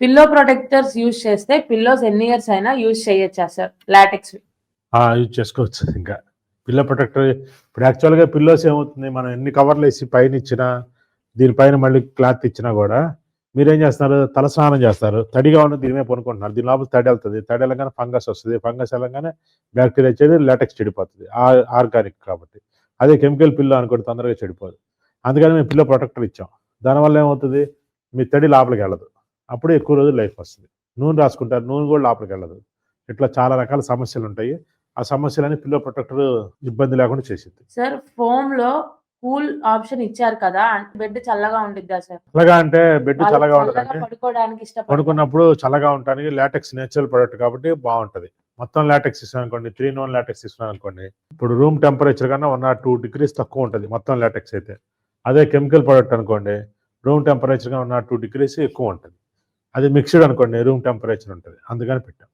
Pillow protectors use చేస్తే pillows ఎన్ని years అయినా యూజ్ చేయొచ్చా సార్ లాటెక్స్? యూజ్ చేసుకోవచ్చు. ఇంకా పిల్లో ప్రొటెక్టర్ ఇప్పుడు యాక్చువల్గా పిల్లోస్ ఏమవుతుంది, మనం ఎన్ని కవర్లు వేసి పైన ఇచ్చినా, దీనిపైన మళ్ళీ క్లాత్ ఇచ్చినా కూడా మీరేం చేస్తున్నారు, తలస్నానం చేస్తారు, తడిగా ఉన్న దీని మీద పనుకుంటున్నారు, దీని లోపల తడి వెళ్తుంది, తడి వెళ్ళగానే ఫంగస్ వస్తుంది, ఫంగస్ వెళ్ళగానే బ్యాక్టీరియా చెడి లాటెక్స్ చెడిపోతుంది, ఆర్గానిక్ కాబట్టి. అదే కెమికల్ పిల్లో అనుకోండి తొందరగా చెడిపోదు. అందుకని మేము పిల్లో ప్రొటెక్టర్ ఇచ్చాం. దానివల్ల ఏమవుతుంది, మీ తడి లోపలికి వెళ్ళదు, అప్పుడు ఎక్కువ రోజులు లైఫ్ వస్తుంది. నూనె రాసుకుంటారు, నూనె కూడా లోపలికి వెళ్ళదు. ఇట్లా చాలా రకాల సమస్యలు ఉంటాయి. ఆ సమస్యలని పిల్లో ప్రొటెక్టర్ ఇబ్బంది లేకుండా చేసింది. సార్ ఫోమ్ లో కూల్ ఆప్షన్ ఇచ్చారు కదా, బెడ్ చల్లగా ఉండిద్దా సార్? చల్లగా అంటే బెడ్ చల్లగా ఉండదంటే పడుకోవడానికి ఇష్టపడతారు. పడుకున్నప్పుడు చల్లగా ఉండడానికి లాటెక్స్ నేచురల్ ప్రొడక్ట్ కాబట్టి బాగుంటుంది. మొత్తం లాటెక్స్ ఇస్తాను అనుకోండి, 3-in-1 లాటెక్స్ ఇస్తున్నాను అనుకోండి, ఇప్పుడు రూమ్ టెంపరేచర్ కన్నా 1 or 2 degrees తక్కువ ఉంటుంది మొత్తం లాటెక్స్ అయితే. అదే కెమికల్ ప్రొడక్ట్ అనుకోండి, రూమ్ టెంపరేచర్ కన్నా 1 or 2 degrees ఎక్కువ ఉంటుంది. అది మిక్స్డ్ అనుకోండి, రూమ్ టెంపరేచర్ ఉంటుంది. అందుకని పెట్టాం.